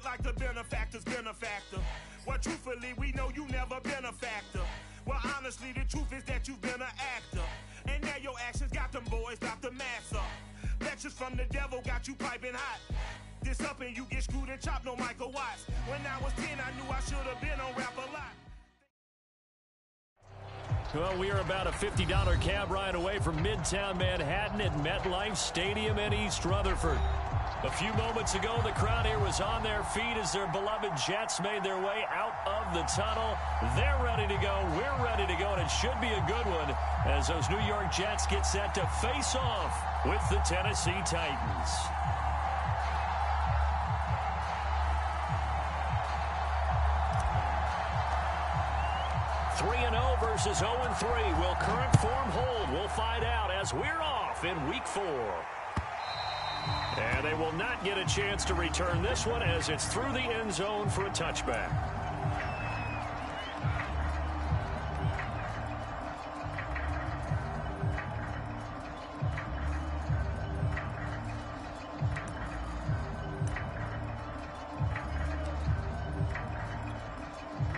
like the benefactor's benefactor. Well, truthfully, we know you never been a factor. Well, honestly, the truth is that you've been an actor. And now your actions got them boys about to mass up. Lectures from the devil got you piping hot. This up and you get screwed and chopped, no Michael Watts. When I was 10, I knew I should have been on Rap a Lot. Well, we are about a $50 cab ride away from Midtown Manhattan at MetLife Stadium in East Rutherford. A few moments ago, the crowd here was on their feet as their beloved Jets made their way out of the tunnel. They're ready to go. We're ready to go, and it should be a good one as those New York Jets get set to face off with the Tennessee Titans. 3-0 versus 0-3. Will current form hold? We'll find out as we're off in Week 4. And they will not get a chance to return this one as it's through the end zone for a touchback.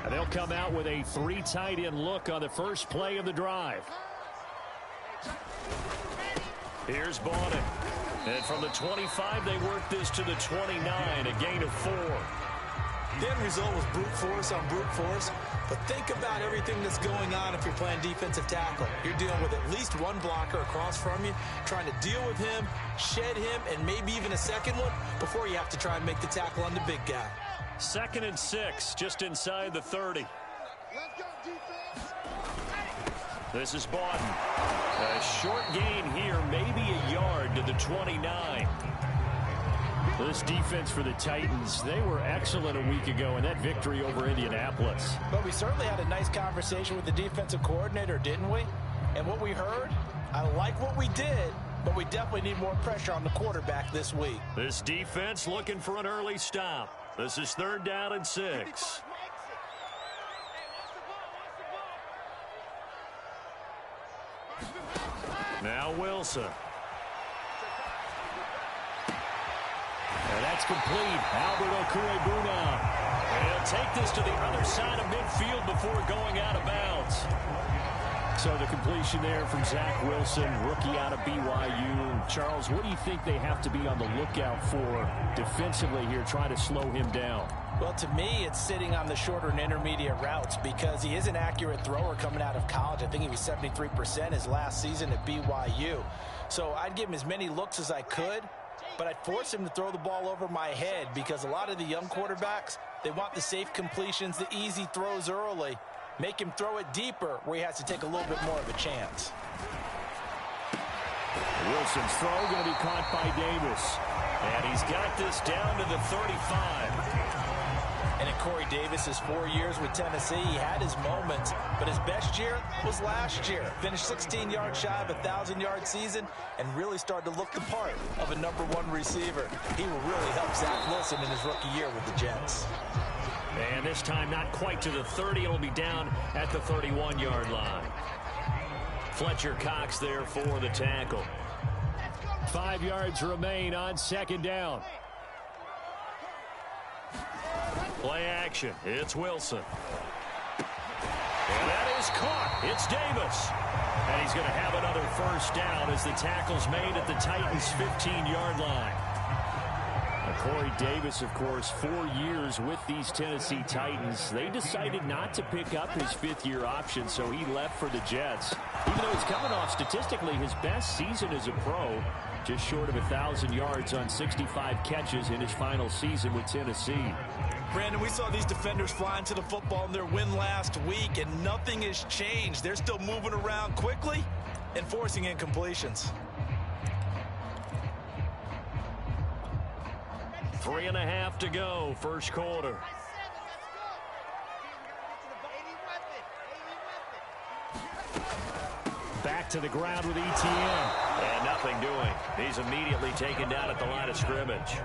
And they'll come out with a 3 tight end look on the first play of the drive. Here's Bonnett. And from the 25, they work this to the 29, a gain of 4. The end result was brute force on brute force. But think about everything that's going on if you're playing defensive tackle. You're dealing with at least one blocker across from you, trying to deal with him, shed him, and maybe even a second one before you have to try and make the tackle on the big guy. 2nd and 6, just inside the 30. This is Bawden. A short gain here, maybe a yard to the 29. This defense for the Titans, they were excellent a week ago in that victory over Indianapolis. But we certainly had a nice conversation with the defensive coordinator, didn't we? And what we heard, I like what we did, but we definitely need more pressure on the quarterback this week. This defense looking for an early stop. This is 3rd down and 6. Now Wilson. And that's complete. Albert Okwuegbunam. And he'll take this to the other side of midfield before going out of bounds. So the completion there from Zach Wilson, rookie out of BYU. Charles, what do you think they have to be on the lookout for defensively here, trying to slow him down? Well, to me, it's sitting on the shorter and intermediate routes because he is an accurate thrower coming out of college. I think he was 73% his last season at BYU. So I'd give him as many looks as I could, but I'd force him to throw the ball over my head because a lot of the young quarterbacks, they want the safe completions, the easy throws early. Make him throw it deeper where he has to take a little bit more of a chance. Wilson's throw going to be caught by Davis. And he's got this down to the 35. And in Corey Davis's 4 years with Tennessee, he had his moments, but his best year was last year. Finished 16 yards shy of a 1,000-yard season and really started to look the part of a #1 receiver. He will really help Zach Wilson in his rookie year with the Jets. And this time not quite to the 30. It'll be down at the 31-yard line. Fletcher Cox there for the tackle. 5 yards remain on 2nd down. Play action. It's Wilson. And that is caught. It's Davis. And he's going to have another 1st down as the tackle's made at the Titans' 15-yard line. Corey Davis, of course, 4 years with these Tennessee Titans. They decided not to pick up his 5th-year option, so he left for the Jets. Even though he's coming off statistically his best season as a pro, just short of 1,000 yards on 65 catches in his final season with Tennessee. Brandon, we saw these defenders flying to the football in their win last week, and nothing has changed. They're still moving around quickly and forcing incompletions. 3.5 to go, first quarter. Back to the ground with Etienne. And nothing doing. He's immediately taken down at the line of scrimmage.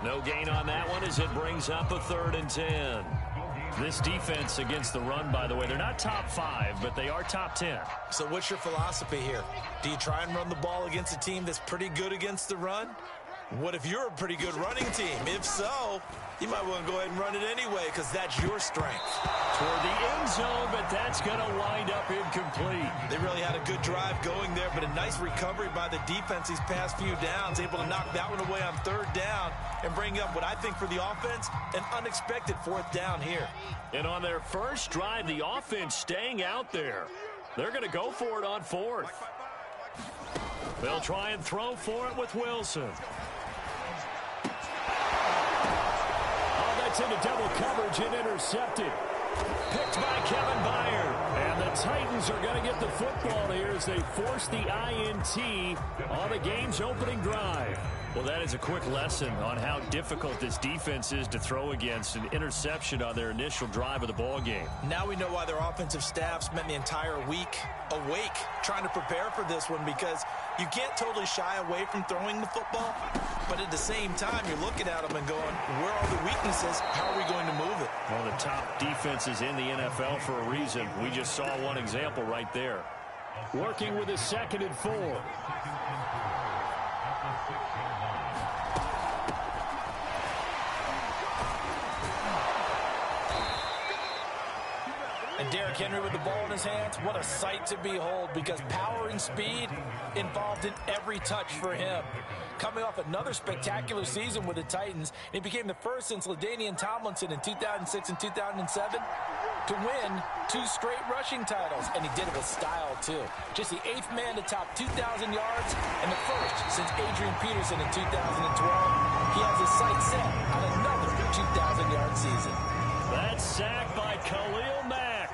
No gain on that one as it brings up a 3rd and 10. This defense against the run, by the way, they're not top 5, but they are top 10. So what's your philosophy here? Do you try and run the ball against a team that's pretty good against the run? What if you're a pretty good running team? If so, you might want to go ahead and run it anyway because that's your strength. Toward the end zone, but that's going to wind up incomplete. They really had a good drive going there, but a nice recovery by the defense these past few downs, able to knock that one away on third down and bring up what I think for the offense, an unexpected fourth down here. And on their first drive, the offense staying out there. They're going to go for it on fourth. They'll try and throw for it with Wilson. That's into double coverage and intercepted. Picked by Kevin Byard. And the Titans are going to get the football here as they force the INT on the game's opening drive. Well, that is a quick lesson on how difficult this defense is to throw against. An interception on their initial drive of the ball game. Now we know why their offensive staff spent the entire week awake trying to prepare for this one, because you can't totally shy away from throwing the football, but at the same time you're looking at them and going, where are the weaknesses? How are we going to move it? One of the top defenses in the NFL for a reason. We just saw one example right there. Working with a 2nd and 4. And Derrick Henry with the ball in his hands, what a sight to behold, because power and speed involved in every touch for him. Coming off another spectacular season with the Titans, he became the first since LaDainian Tomlinson in 2006 and 2007 to win 2 straight rushing titles, and he did it with style too. Just the 8th man to top 2,000 yards and the first since Adrian Peterson in 2012. He has his sights set on another 2,000-yard season. That's sacked by Khalil Mack.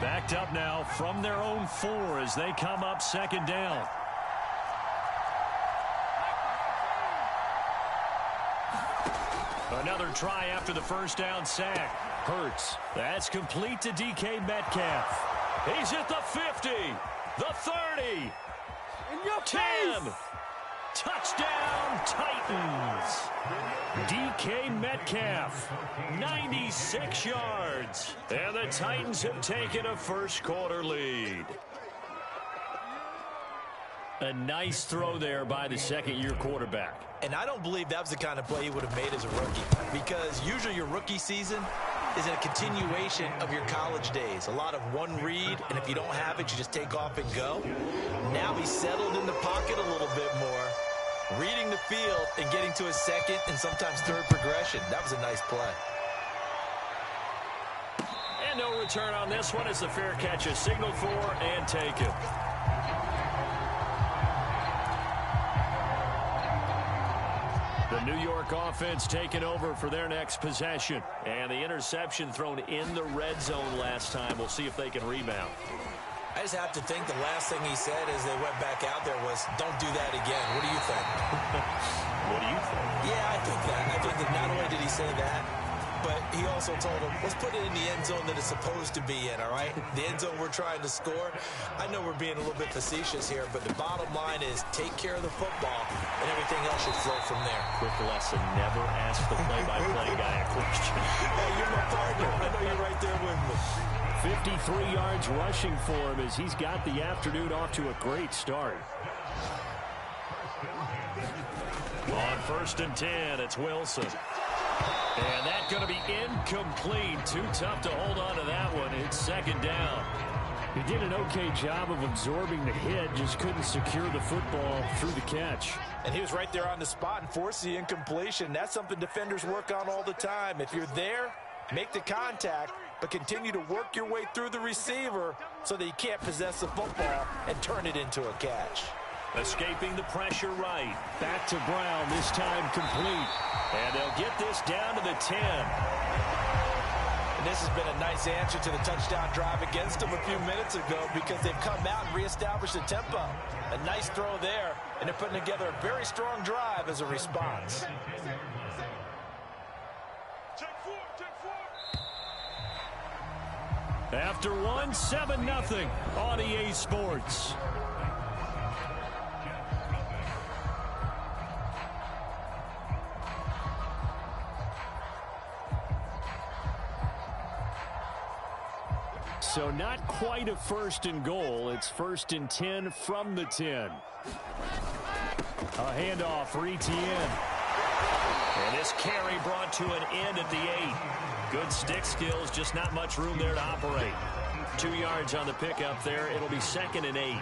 Backed up now from their own 4 as they come up 2nd down. Another try after the first down sack. Hurts. That's complete to DK Metcalf. He's at the 50, the 30, 10. Touchdown, Titans. DK Metcalf, 96 yards. And the Titans have taken a first-quarter lead. A nice throw there by the second-year quarterback. And I don't believe that was the kind of play he would have made as a rookie, because usually your rookie season is a continuation of your college days. A lot of one read, and if you don't have it, you just take off and go. Now he's settled in the pocket a little bit more, reading the field and getting to his second and sometimes third progression. That was a nice play. And no return on this one as the fair catch is signaled for and taken. The New York offense taking over for their next possession. And the interception thrown in the red zone last time. We'll see if they can rebound. I just have to think the last thing he said as they went back out there was, don't do that again. What do you think? What do you think? Yeah, I think that. I think that not only did he say that, but he also told him, let's put it in the end zone that it's supposed to be in, all right? The end zone we're trying to score. I know we're being a little bit facetious here, but the bottom line is take care of the football, and everything else should flow from there. Quick lesson, never ask the play-by-play guy a question. Hey, you're my partner. I know you're right there with me. 53 yards rushing for him as he's got the afternoon off to a great start. On 1st and 10, it's Wilson. And that's going to be incomplete. Too tough to hold on to that one. It's 2nd down. He did an okay job of absorbing the hit, just couldn't secure the football through the catch. And he was right there on the spot and forced the incompletion. That's something defenders work on all the time. If you're there, make the contact, but continue to work your way through the receiver so that he can't possess the football and turn it into a catch. Escaping the pressure right. Back to Brown, this time complete. And they'll get this down to the 10. And this has been a nice answer to the touchdown drive against them a few minutes ago, because they've come out and reestablished the tempo. A nice throw there, and they're putting together a very strong drive as a response. After one, 7-0 on EA Sports. So not quite a first and goal. It's 1st and 10 from the 10. A handoff for Etienne. And this carry brought to an end at the 8. Good stick skills, just not much room there to operate. 2 yards on the pickup there. It'll be 2nd and 8.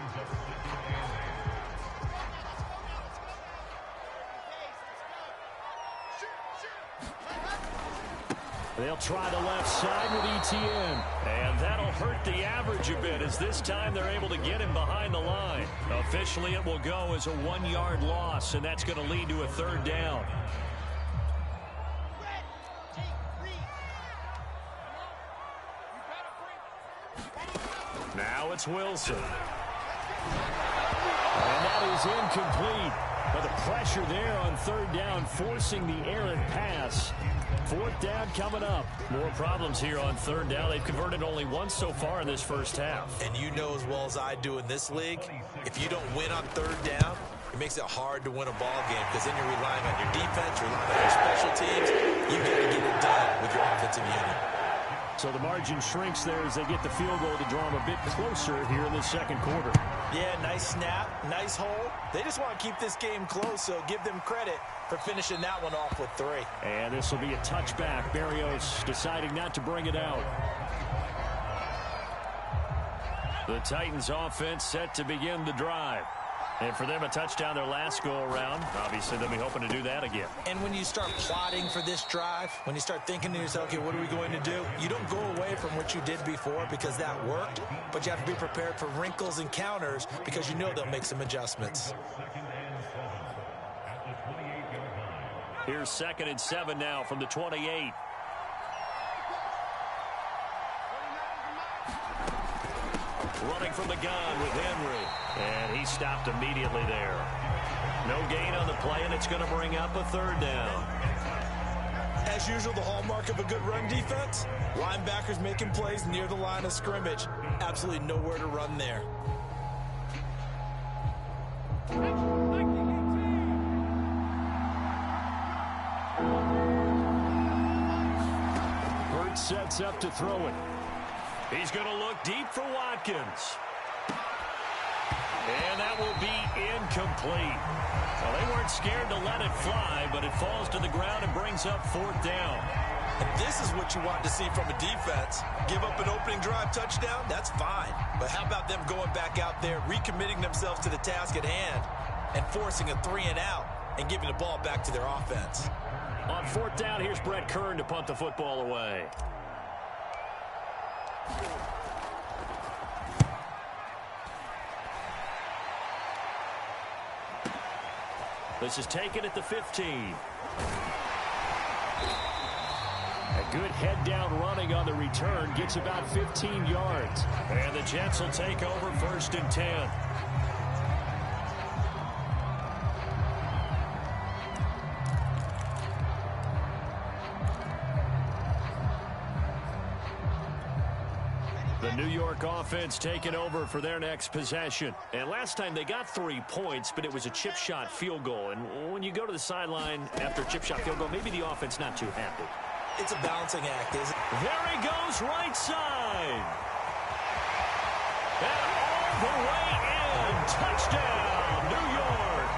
They'll try the left side with Etienne. And that'll hurt the average a bit, as this time they're able to get him behind the line. Officially, it will go as a 1-yard loss, and that's going to lead to a 3rd down. Now it's Wilson. And that is incomplete. But the pressure there on 3rd down, forcing the errant pass. 4th down coming up. More problems here on 3rd down. They've converted only once so far in this first half. And you know as well as I do in this league, if you don't win on 3rd down, it makes it hard to win a ball game, because then you're relying on your defense, you're relying on your special teams. You've got to get it done with your offensive unit. So the margin shrinks there as they get the field goal to draw them a bit closer here in the 2nd quarter. Yeah, nice snap, nice hole. They just want to keep this game close, so give them credit for finishing that one off with 3. And this will be a touchback. Barrios deciding not to bring it out. The Titans offense set to begin the drive. And for them, a touchdown their last go-around. Obviously, they'll be hoping to do that again. And when you start plotting for this drive, when you start thinking to yourself, okay, what are we going to do? You don't go away from what you did before because that worked, but you have to be prepared for wrinkles and counters because you know they'll make some adjustments. Here's 2nd and 7 now from the 28. Running from the gun with Henry. And he stopped immediately there. No gain on the play, and it's going to bring up a 3rd down. As usual, the hallmark of a good run defense, linebackers making plays near the line of scrimmage. Absolutely nowhere to run there. Burt sets up to throw it. He's going to look deep for Watkins. And that will be incomplete. Well, they weren't scared to let it fly, but it falls to the ground and brings up 4th down. And this is what you want to see from a defense. Give up an opening drive touchdown, that's fine. But how about them going back out there, recommitting themselves to the task at hand, and forcing a 3-and-out and giving the ball back to their offense. On 4th down, here's Brett Kern to punt the football away. This is taken at the 15. A good head-down running on the return. Gets about 15 yards. And the Jets will take over 1st and 10. The New York offense taking over for their next possession. And last time they got 3 points, but it was a chip shot field goal. And when you go to the sideline after a chip shot field goal, maybe the offense not too happy. It's a balancing act, isn't it? There he goes, right side. And all the way in. Touchdown, New York.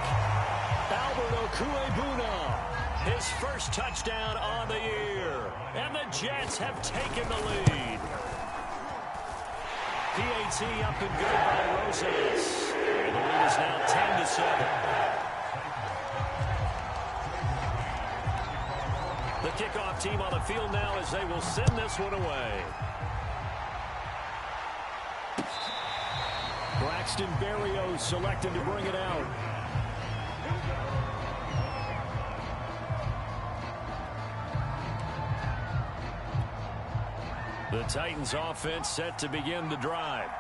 Albert Okwuegbuna, his first touchdown on the year. And the Jets have taken the lead. PAT up and good by Rosas. And the lead is now 10-7. The kickoff team on the field now as they will send this one away. Braxton Berrios selected to bring it out. The Titans offense set to begin the drive.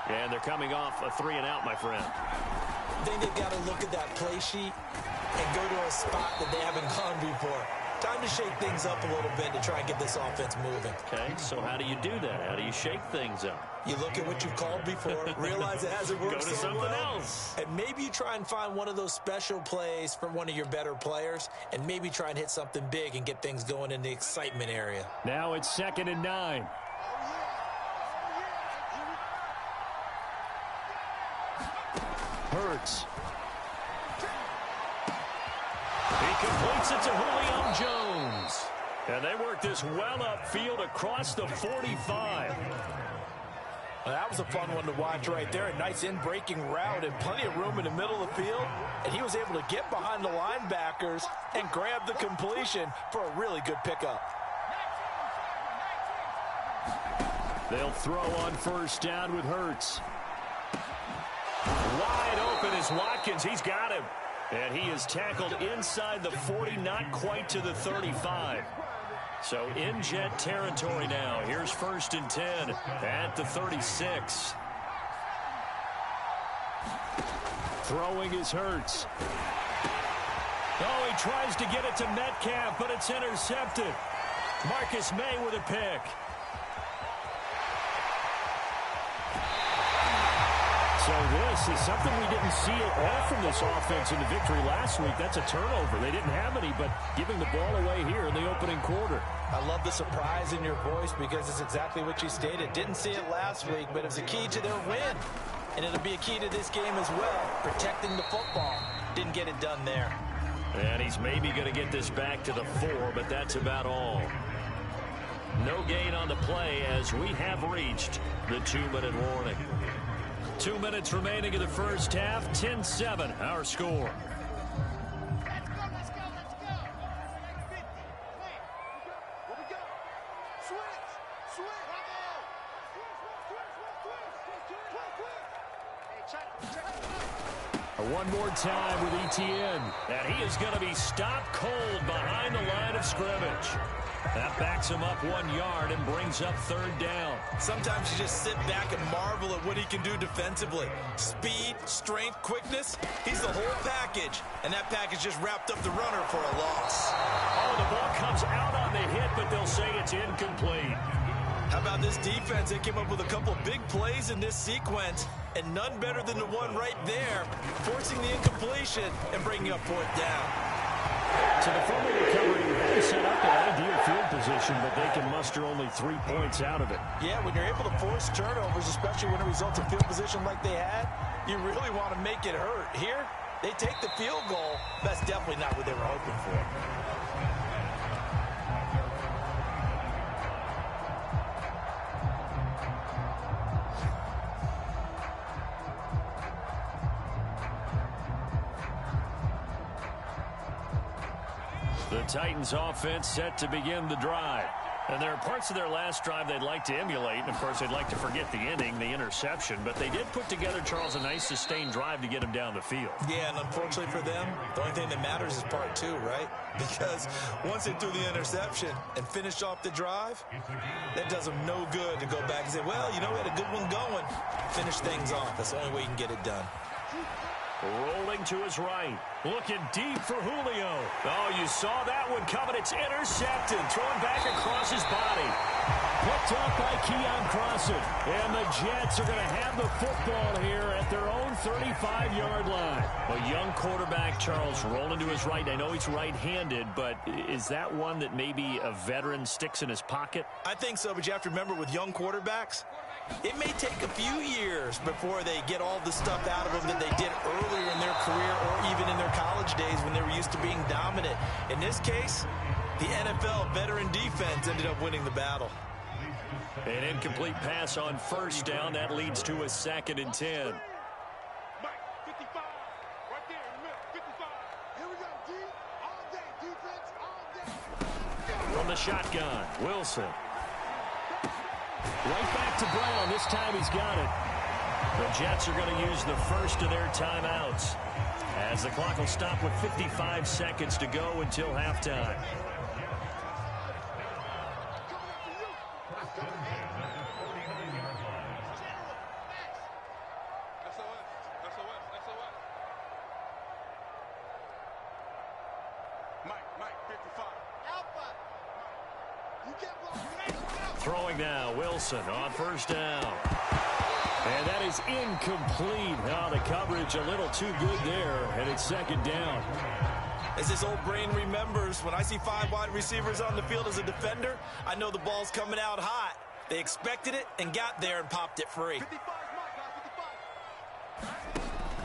And they're coming off a 3-and-out, my friend. I think they've got to look at that play sheet and go to a spot that they haven't gone before. Time to shake things up a little bit to try and get this offense moving. Okay, so how do you do that? How do you shake things up? You look at what you've called before, realize it hasn't worked Go to so something well, else. and maybe you try and find one of those special plays from one of your better players, and maybe try and hit something big and get things going in the excitement area. Now it's 2nd and 9. Hurts. He completes it to Julio Jones. And they work this well upfield across the 45. Well, that was a fun one to watch right there. A nice in-breaking route and plenty of room in the middle of the field. And he was able to get behind the linebackers and grab the completion for a really good pickup. They'll throw on first down with Hurts. Wide open is Watkins. He's got him. And he is tackled inside the 40, not quite to the 35. So in Jet territory now. Here's 1st and 10 at the 36. Throwing is Hurts. Oh, he tries to get it to Metcalf, but it's intercepted. Marcus May with a pick. So this is something we didn't see at all from this offense in the victory last week. That's a turnover. They didn't have any, but giving the ball away here in the opening quarter. I love the surprise in your voice because it's exactly what you stated. Didn't see it last week, but it was a key to their win. And it'll be a key to this game as well, protecting the football. Didn't get it done there. And he's maybe going to get this back to the 4, but that's about all. No gain on the play as we have reached the 2-minute warning. 2 minutes remaining in the first half. 10-7 our score. One more time with Etienne. And he is going to be stopped cold behind the line of scrimmage. That backs him up 1 yard and brings up 3rd down. Sometimes you just sit back and marvel at what he can do defensively. Speed, strength, quickness. He's the whole package. And that package just wrapped up the runner for a loss. Oh, the ball comes out on the hit, but they'll say it's incomplete. How about this defense? They came up with a couple of big plays in this sequence, and none better than the one right there, forcing the incompletion and bringing up 4th down. So the fumble recovery really set up an ideal field position, but they can muster only 3 points out of it. Yeah, when you're able to force turnovers, especially when it results in field position like they had, you really want to make it hurt. Here, they take the field goal. That's definitely not what they were hoping for. The Titans offense set to begin the drive. And there are parts of their last drive they'd like to emulate. And, of course, they'd like to forget the inning, the interception. But they did put together, Charles, a nice sustained drive to get him down the field. Yeah, and unfortunately for them, the only thing that matters is part 2, right? Because once they threw the interception and finished off the drive, that does them no good to go back and say, well, you know, we had a good one going. Finish things off. That's the only way you can get it done. Rolling to his right. Looking deep for Julio. Oh, you saw that one coming. It's intercepted. Thrown back across his body. Picked up by Keon Crossan. And the Jets are going to have the football here at their own 35-yard line. A young quarterback, Charles, rolling to his right. I know he's right-handed, but is that one that maybe a veteran sticks in his pocket? I think so, but you have to remember with young quarterbacks, it may take a few years before they get all the stuff out of them that they did earlier in their career or even in their college days when they were used to being dominant. In this case, the NFL veteran defense ended up winning the battle. An incomplete pass on first down. That leads to a 2nd and 10. From the shotgun, Wilson. Right back to Brown. This time he's got it. The Jets are going to use the first of their timeouts as the clock will stop with 55 seconds to go until halftime. Throwing now, Wilson on first down. And that is incomplete. Now the coverage a little too good there, and it's 2nd down. As his old brain remembers, when I see 5 wide receivers on the field as a defender, I know the ball's coming out hot. They expected it and got there and popped it free.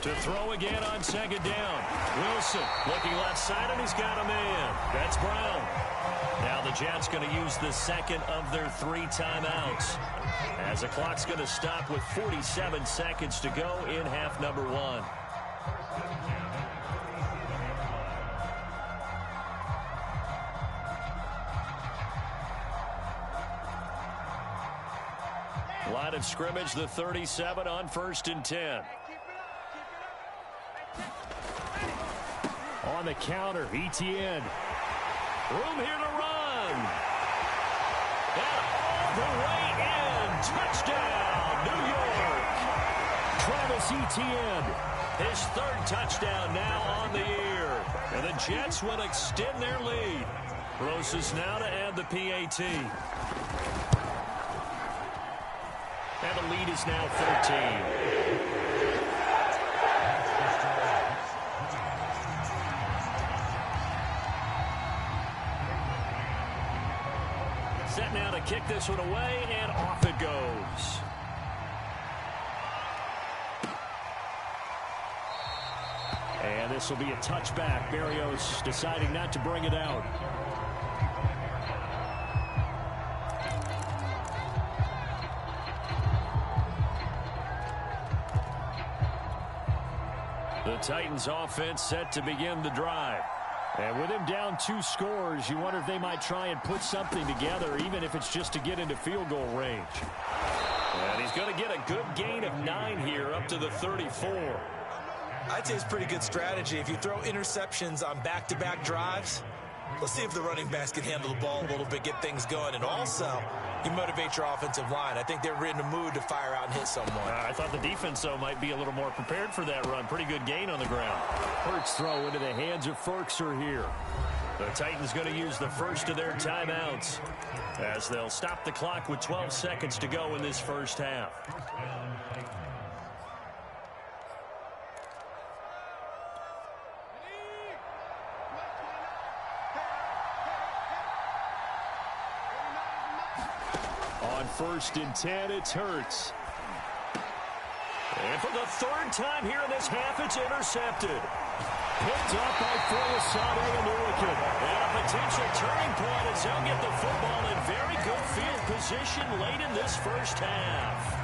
To throw again on second down. Wilson looking left side, and he's got a man. That's Brown. Now the Jets going to use the second of their 3 timeouts, as the clock's going to stop with 47 seconds to go in half number 1. Line of scrimmage, the 37 on 1st and 10. On the counter, ETN. Room here to run. And all the way in. Touchdown, New York. Travis Etienne, his 3rd touchdown now on the year. And the Jets will extend their lead. Closest now to add the PAT. And the lead is now 13. Set now to kick this one away, and off it goes. And this will be a touchback. Berrios deciding not to bring it out. The Titans offense set to begin the drive. And with him down 2 scores, you wonder if they might try and put something together, even if it's just to get into field goal range. And he's going to get a good gain of 9 here up to the 34. I'd say it's pretty good strategy. If you throw interceptions on back-to-back drives, let's see if the running backs can handle the ball a little bit, get things going. And also, you motivate your offensive line. I think they're in the mood to fire out and hit someone. I thought the defense, though, might be a little more prepared for that run. Pretty good gain on the ground. Hurts throw into the hands of Ferkser here. The Titans going to use the first of their timeouts, as they'll stop the clock with 12 seconds to go in this first half. On 1st and 10, it's Hurts. And for the 3rd time here in this half, it's intercepted. Picked up by Folasade and Lurican. And a potential turning point as they'll get the football in very good field position late in this first half.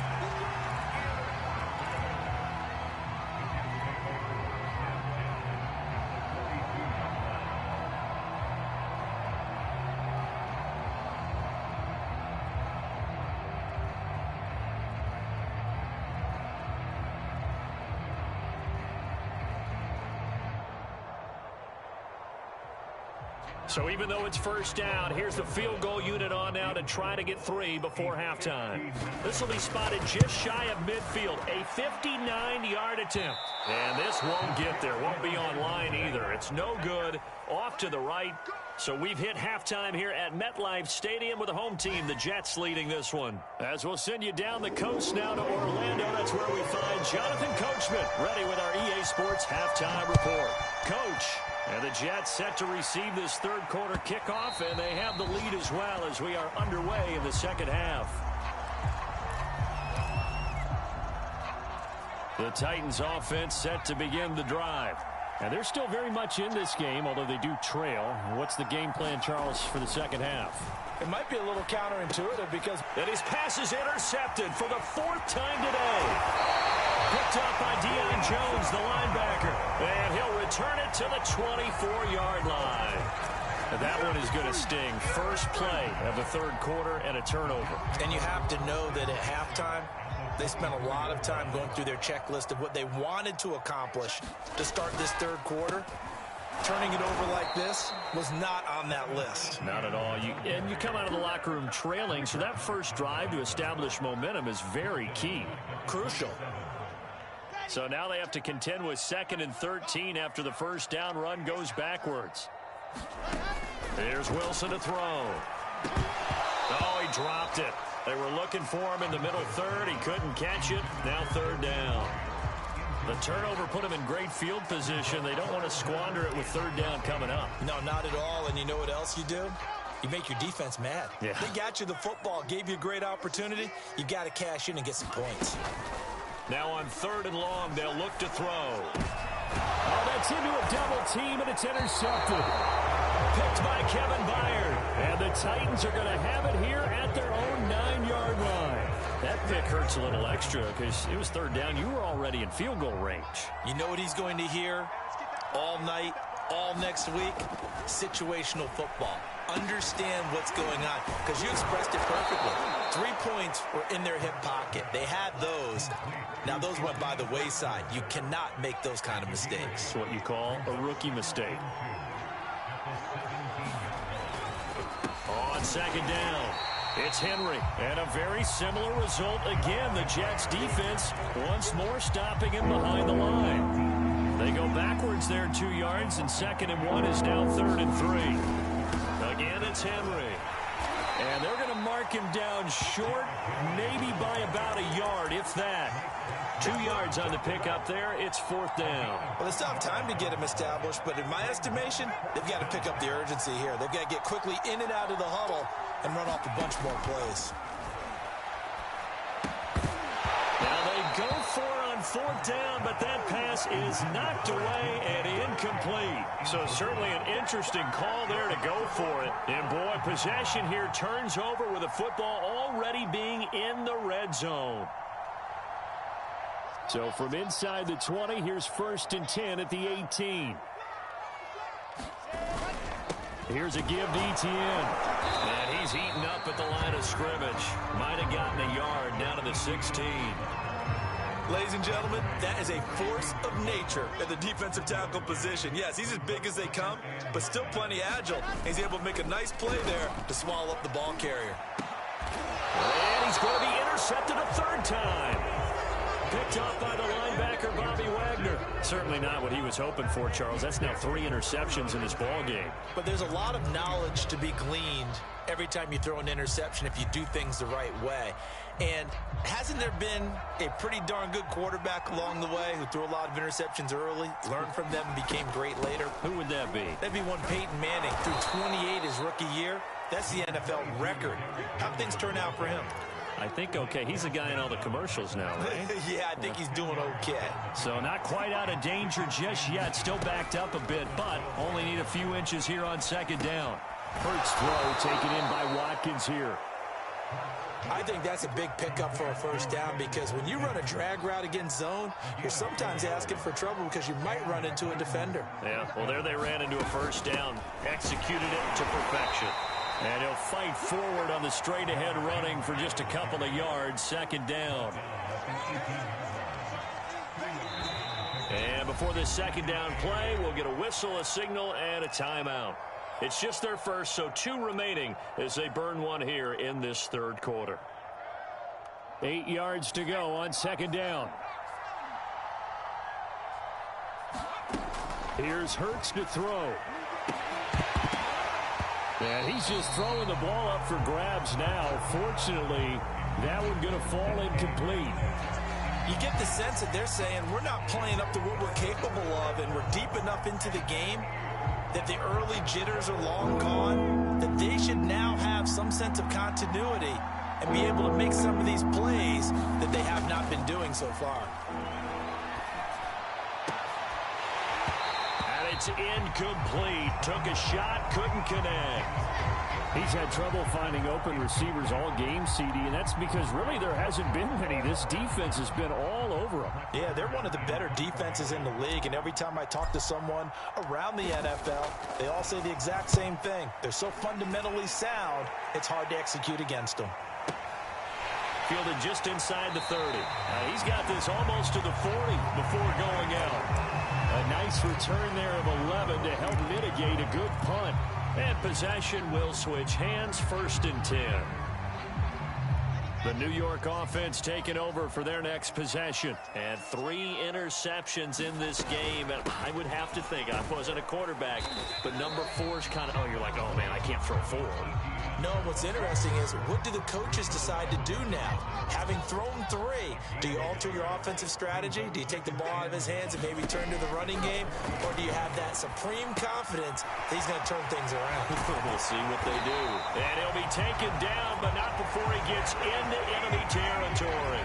So even though it's first down, here's the field goal unit on now to try to get 3 before halftime. This will be spotted just shy of midfield, a 59-yard attempt. And this won't get there, won't be on line either. It's no good, off to the right. So we've hit halftime here at MetLife Stadium with the home team, the Jets, leading this one. As we'll send you down the coast now to Orlando, that's where we find Jonathan Coachman, ready with our EA Sports halftime report. Coach. And the Jets set to receive this 3rd quarter kickoff, and they have the lead as well as we are underway in the second half. The Titans offense set to begin the drive. And they're still very much in this game, although they do trail. What's the game plan, Charles, for the second half? It might be a little counterintuitive because... And his pass is intercepted for the 4th time today. Picked up by Deion Jones, the linebacker. And he'll return it to the 24-yard line. And that one is going to sting. First play of the 3rd quarter and a turnover. And you have to know that at halftime, they spent a lot of time going through their checklist of what they wanted to accomplish to start this 3rd quarter. Turning it over like this was not on that list. Not at all. And you come out of the locker room trailing, so that first drive to establish momentum is very key. Crucial. So now they have to contend with 2nd and 13 after the first down run goes backwards. Here's Wilson to throw. Oh, he dropped it. They were looking for him in the middle 3rd. He couldn't catch it. Now 3rd down. The turnover put him in great field position. They don't want to squander it with 3rd down coming up. No, not at all. And you know what else you do? You make your defense mad. Yeah. They got you the football, gave you a great opportunity. You got to cash in and get some points. Now on 3rd and long, they'll look to throw. Oh, that's into a double team, and it's intercepted. Picked by Kevin Byard. And the Titans are going to have it here at their own 9-yard line. That pick hurts a little extra because it was 3rd down. You were already in field goal range. You know what he's going to hear all night, all next week? Situational football. Understand what's going on, because you expressed it perfectly. 3 points were in their hip pocket. They had those. Now those went by the wayside. You cannot make those kind of mistakes. It's what you call a rookie mistake. On 2nd down, it's Henry. And a very similar result again. The Jets defense once more stopping him behind the line. They go backwards there 2 yards, and 2nd and 1 is now 3rd and 3. Again, it's Henry. And they're going to mark him down short, maybe by about a yard, if that. 2 yards on the pickup there. It's 4th down. Well, they still have time to get him established, but in my estimation, they've got to pick up the urgency here. They've got to get quickly in and out of the huddle and run off a bunch more plays. Now they go for it on 4th down, but that pass is knocked away and incomplete. So certainly an interesting call there to go for it. And boy, possession here turns over with the football already being in the red zone. So from inside the 20, here's 1st and 10 at the 18. Here's a give to Etienne. And he's eaten up at the line of scrimmage. Might have gotten a yard down to the 16. Ladies and gentlemen, that is a force of nature at the defensive tackle position. Yes, he's as big as they come, but still plenty agile. He's able to make a nice play there to swallow up the ball carrier. And he's going to be intercepted a 3rd time. Picked off by the linebacker, Bobby Wagner. Certainly not what he was hoping for, Charles. That's now 3 interceptions in this ball game. But there's a lot of knowledge to be gleaned every time you throw an interception if you do things the right way. And hasn't there been a pretty darn good quarterback along the way who threw a lot of interceptions early, learned from them, and became great later? Who would that be? That'd be one Peyton Manning. Threw 28 his rookie year. That's the NFL record. How'd things turn out for him? I think okay. He's the guy in all the commercials now, right? Yeah, I think he's doing okay. So not quite out of danger just yet. Still backed up a bit, but only need a few inches here on 2nd down. Hurts throw taken in by Watkins here. I think that's a big pickup for a 1st down, because when you run a drag route against zone, you're sometimes asking for trouble because you might run into a defender. Yeah, well, there they ran into a 1st down. Executed it to perfection. And he'll fight forward on the straight-ahead running for just a couple of yards. 2nd down. And before this 2nd down play, we'll get a whistle, a signal, and a timeout. It's just their first, so 2 remaining as they burn one here in this 3rd quarter. 8 yards to go on 2nd down. Here's Hurts to throw. And he's just throwing the ball up for grabs now. Fortunately, that one going to fall incomplete. You get the sense that they're saying we're not playing up to what we're capable of, and we're deep enough into the game that the early jitters are long gone, that they should now have some sense of continuity and be able to make some of these plays that they have not been doing so far. It's incomplete. Took a shot, couldn't connect. He's had trouble finding open receivers all game, CD, and that's because really there hasn't been many. This defense has been all over them. Yeah, they're one of the better defenses in the league, and every time I talk to someone around the NFL, they all say the exact same thing. They're so fundamentally sound, it's hard to execute against them. Fielded just inside the 30. He's got this almost to the 40 before going out. A nice return there of 11 to help mitigate a good punt. And possession will switch hands. 1st and 10. The New York offense taking over for their next possession. And 3 interceptions in this game. And I would have to think, I wasn't a quarterback, but number 4 is kind of, oh, you're like, oh, man, I can't throw 4. No, what's interesting is what do the coaches decide to do now? Having thrown 3, do you alter your offensive strategy? Do you take the ball out of his hands and maybe turn to the running game? Or do you have that supreme confidence that he's going to turn things around? We'll see what they do. And he'll be taken down, but not before he gets into enemy territory.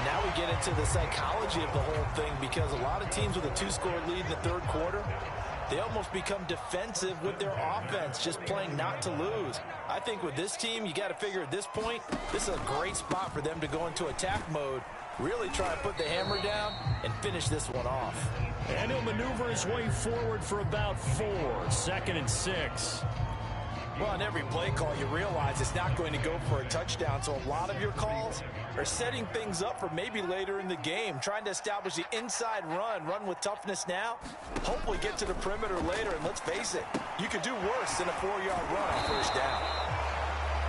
Now we get into the psychology of the whole thing, because a lot of teams with a 2-score lead in the third quarter, they almost become defensive with their offense, just playing not to lose. I think with this team, you got to figure at this point, this is a great spot for them to go into attack mode, really try to put the hammer down and finish this one off. And he'll maneuver his way forward for about 4, 2nd and 6. Well, on every play call, you realize it's not going to go for a touchdown, so a lot of your calls are setting things up for maybe later in the game, trying to establish the inside run with toughness now, hopefully get to the perimeter later, and let's face it, you could do worse than a 4-yard run on first down.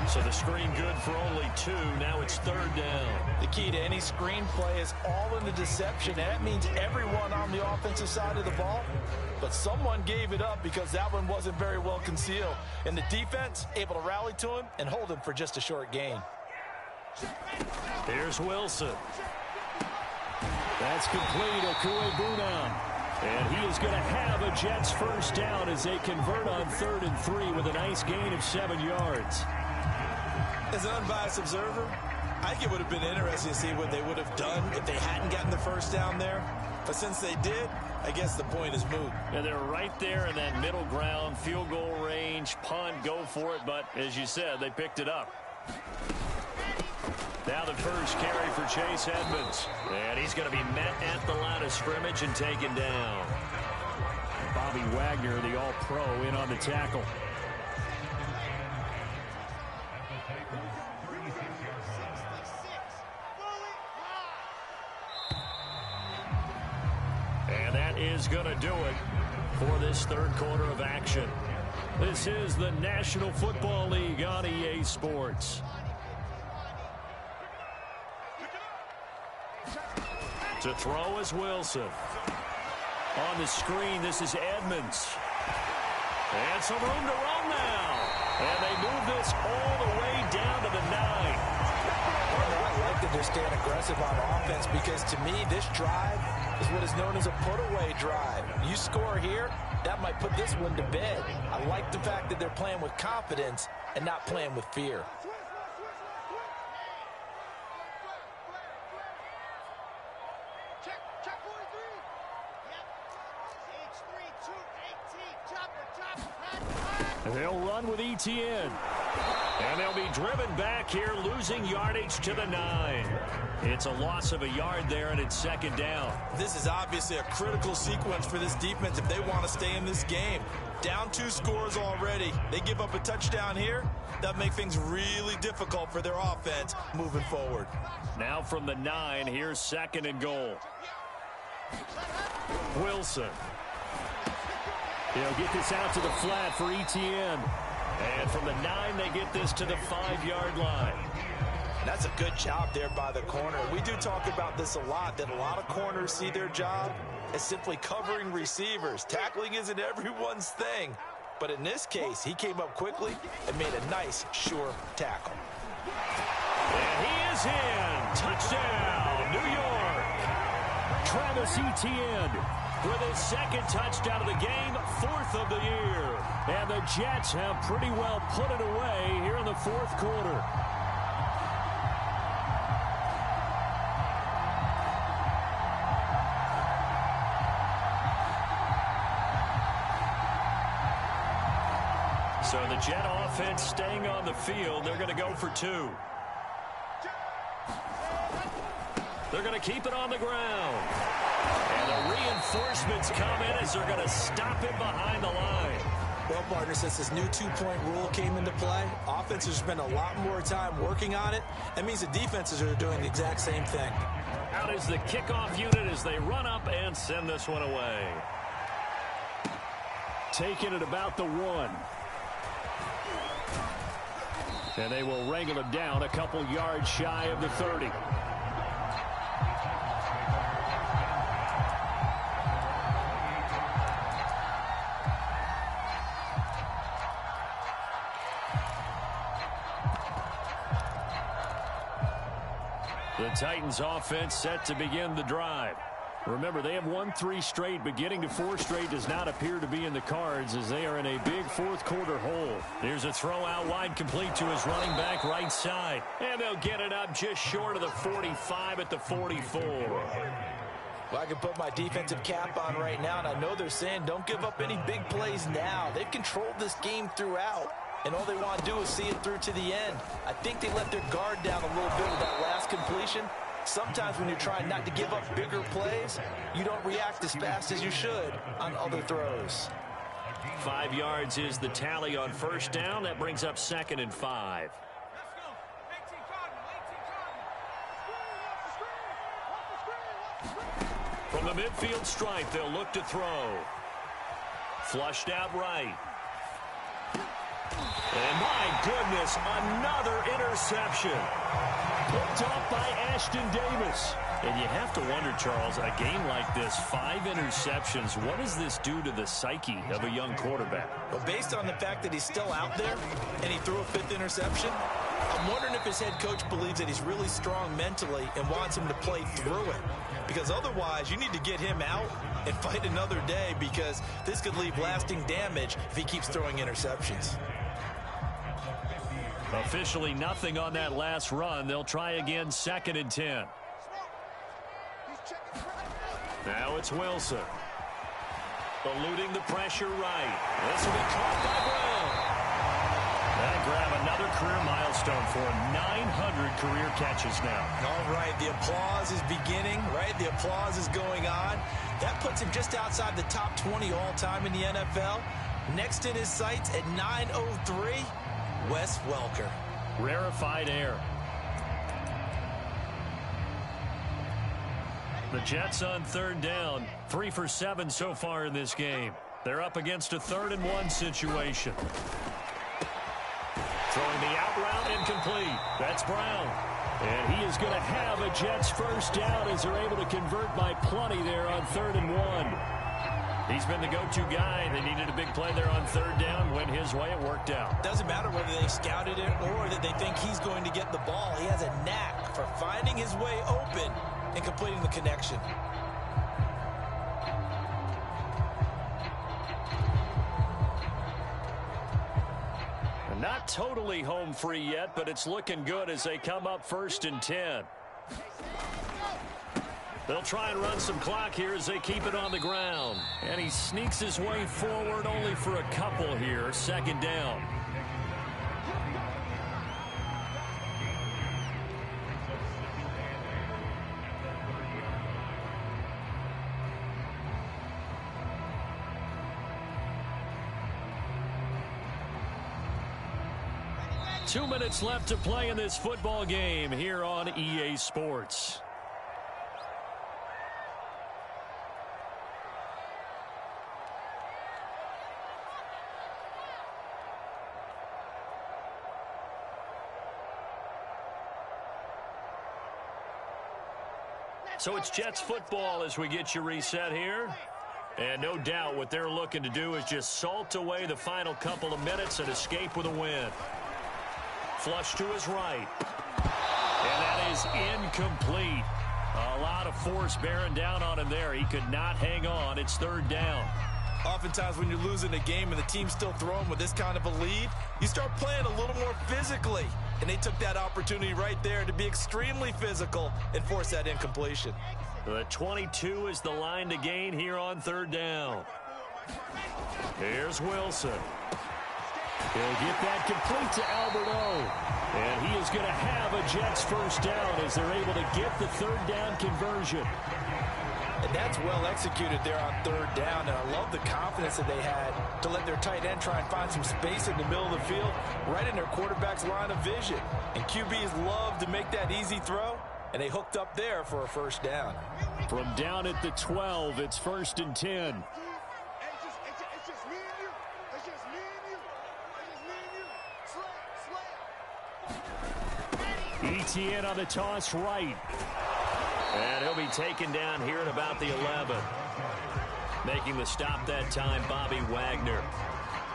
So the screen good for only 2. Now it's 3rd down. The key to any screen play is all in the deception. That means everyone on the offensive side of the ball. But someone gave it up because that one wasn't very well concealed. And the defense able to rally to him and hold him for just a short gain. Here's Wilson. That's complete. Okuebunam. And he is going to have a Jets first down as they convert on 3rd and 3 with a nice gain of 7 yards. As an unbiased observer, I think it would have been interesting to see what they would have done if they hadn't gotten the first down there. But since they did, I guess the point is moot. Yeah, they're right there in that middle ground, field goal range, punt, go for it. But as you said, they picked it up. Now the first carry for Chase Edmonds. And he's going to be met at the line of scrimmage and taken down. Bobby Wagner, the all-pro, in on the tackle. And that is going to do it for this third quarter of action. This is the National Football League on EA Sports. To throw is Wilson. On the screen, this is Edmonds. And some room to run now. And they move this all the way down to the 9. I like that they're staying aggressive on offense, because to me, this drive is what is known as a put-away drive. You score here, that might put this one to bed. I like the fact that they're playing with confidence and not playing with fear. They'll run with ETN. And they'll be driven back here, losing yardage to the 9. It's a loss of a yard there, and it's second down. This is obviously a critical sequence for this defense if they want to stay in this game. Down 2 scores already. They give up a touchdown here. That makes things really difficult for their offense moving forward. Now from the 9, here's second and goal. Wilson. He'll get this out to the flat for ETN. And from the 9, they get this to the 5-yard line. That's a good job there by the corner. We do talk about this a lot, that a lot of corners see their job as simply covering receivers. Tackling isn't everyone's thing. But in this case, he came up quickly and made a nice, sure tackle. And he is in. Touchdown, New York. Travis Etienne with his second touchdown of the game, 4th of the year. And the Jets have pretty well put it away here in the fourth quarter. So the Jet offense staying on the field. They're going to go for 2. They're going to keep it on the ground. And the reinforcements come in as they're going to stop him behind the line. Well, partner, since this new 2-point rule came into play, offenses spend a lot more time working on it. That means the defenses are doing the exact same thing. Out is the kickoff unit as they run up and send this one away. Taking it about the 1. And they will wrangle him down a couple yards shy of the 30. The Titans offense set to begin the drive. Remember, they have won 3 straight, but getting to 4 straight does not appear to be in the cards as they are in a big fourth-quarter hole. Here's a throw out wide, complete to his running back right side. And they'll get it up just short of the 45 at the 44. Well, I can put my defensive cap on right now, and I know they're saying don't give up any big plays now. They've controlled this game throughout, and all they want to do is see it through to the end. I think they let their guard down a little bit with that last completion. Sometimes when you're trying not to give up bigger plays, you don't react as fast as you should on other throws. 5 yards is the tally on first down. That brings up 2nd and 5. From the midfield stripe, they'll look to throw. Flushed out right. And my goodness, another interception. Picked off by Ashton Davis. And you have to wonder, Charles, a game like this, 5 interceptions, what does this do to the psyche of a young quarterback? Well, based on the fact that he's still out there and he threw a 5th interception, I'm wondering if his head coach believes that he's really strong mentally and wants him to play through it. Because otherwise, you need to get him out and fight another day, because this could leave lasting damage if he keeps throwing interceptions. Officially nothing on that last run. They'll try again, 2nd and 10. Now it's Wilson. Eluding the pressure right. This will be caught by Brown. That grab another career milestone for him. 900 career catches now. All right, the applause is beginning, right? The applause is going on. That puts him just outside the top 20 all-time in the NFL. Next in his sights at 903, Wes Welker. Rarefied air. The Jets on 3rd down. 3 for 7 so far in this game. They're up against a 3rd and 1 situation. Throwing the out route, incomplete. That's Brown. And he is going to have a Jets first down as they're able to convert by plenty there on 3rd and 1. He's been the go-to guy. They needed a big play there on 3rd down. Went his way. It worked out. Doesn't matter whether they scouted it or that they think he's going to get the ball. He has a knack for finding his way open and completing the connection. Not totally home free yet, but it's looking good as they come up 1st and 10. They'll try and run some clock here as they keep it on the ground. And he sneaks his way forward only for a couple here. 2nd down. Two minutes left to play in this football game here on EA Sports. So it's Jets football as we get you reset here. And no doubt what they're looking to do is just salt away the final couple of minutes and escape with a win. Flush to his right. And that is incomplete. A lot of force bearing down on him there. He could not hang on. It's 3rd down. Oftentimes when you're losing a game and the team's still throwing with this kind of a lead, you start playing a little more physically. And they took that opportunity right there to be extremely physical and force that incompletion. The 22 is the line to gain here on 3rd down. Here's Wilson. He'll get that complete to Alberto. And he is going to have a Jets first down as they're able to get the 3rd down conversion. And that's well executed there on 3rd down. And I love the confidence that they had to let their tight end try and find some space in the middle of the field, right in their quarterback's line of vision. And QBs love to make that easy throw, and they hooked up there for a first down. From down at the 12, it's 1st and 10. Etienne on the toss right. And he'll be taken down here at about the 11. Making the stop that time, Bobby Wagner.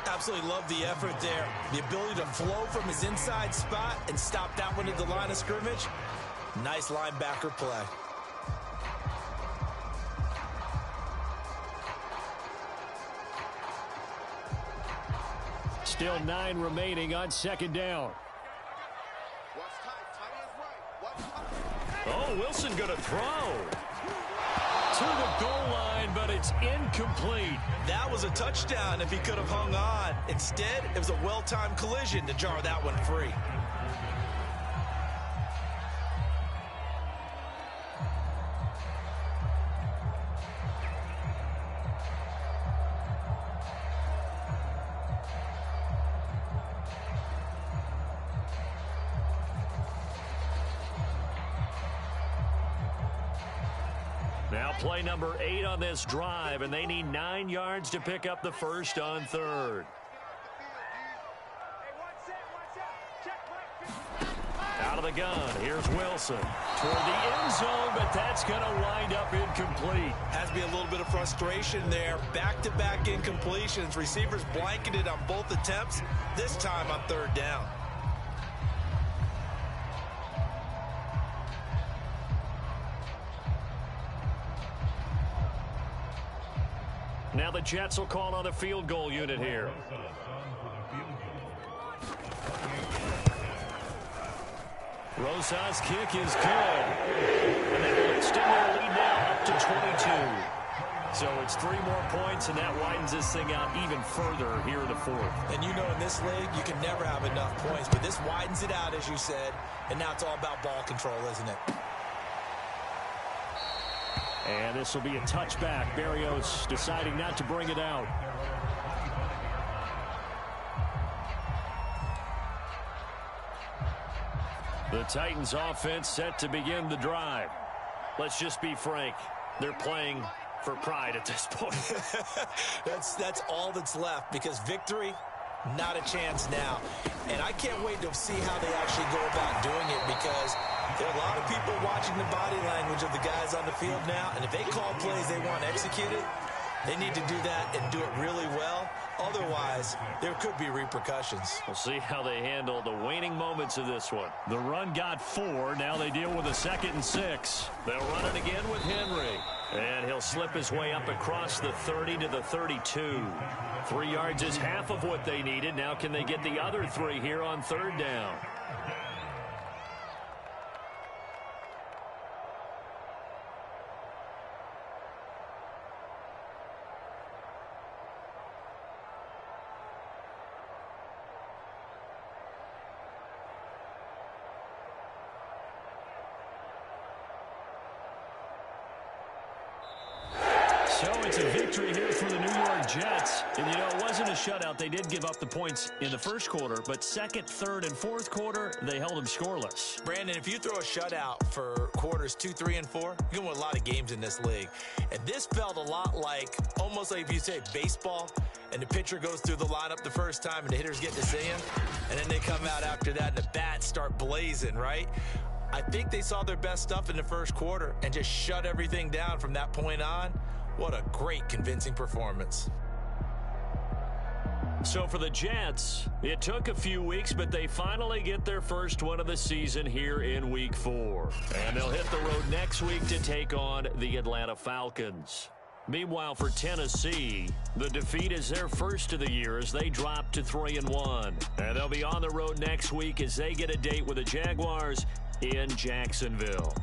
Absolutely love the effort there. The ability to flow from his inside spot and stop that one at the line of scrimmage. Nice linebacker play. Still 9 remaining on second down. Oh, Wilson going to throw to the goal line, but it's incomplete. That was a touchdown if he could have hung on. Instead, it was a well-timed collision to jar that one free. Now play number 8 on this drive, and they need 9 yards to pick up the first on third. Out of the gun, here's Wilson toward the end zone, but that's going to wind up incomplete. Has to be a little bit of frustration there. Back-to-back incompletions. Receivers blanketed on both attempts, this time on third down. Now the Jets will call on a field goal unit here. Rosa's kick is good. And that will extend their lead now up to 22. So it's 3 more points, and that widens this thing out even further here in the fourth. And you know, in this league, you can never have enough points. But this widens it out, as you said. And now it's all about ball control, isn't it? And this will be a touchback. Barrios deciding not to bring it out. The Titans offense set to begin the drive. Let's just be frank. They're playing for pride at this point. That's all that's left, because victory, not a chance now. And I can't wait to see how they actually go about doing it, because there are a lot of people watching the body language of the guys on the field now, and if they call plays they want executed, they need to do that and do it really well. Otherwise, there could be repercussions. We'll see how they handle the waning moments of this one. The run got 4. Now they deal with a 2nd and 6. They'll run it again with Henry. And he'll slip his way up across the 30 to the 32. 3 yards is half of what they needed. Now can they get the other 3 here on third down? So it's a victory here for the New York Jets. And, you know, it wasn't a shutout. They did give up the points in the first quarter, but second, third, and fourth quarter, they held them scoreless. Brandon, if you throw a shutout for quarters 2, 3, and 4, you're going to win a lot of games in this league. And this felt a lot like, almost like if you say baseball, and the pitcher goes through the lineup the first time, and the hitters get to see him, and then they come out after that, and the bats start blazing, right? I think they saw their best stuff in the first quarter and just shut everything down from that point on. What a great, convincing performance. So for the Jets, it took a few weeks, but they finally get their first one of the season here in Week 4. And they'll hit the road next week to take on the Atlanta Falcons. Meanwhile, for Tennessee, the defeat is their first of the year as they drop to 3-1. And they'll be on the road next week as they get a date with the Jaguars in Jacksonville.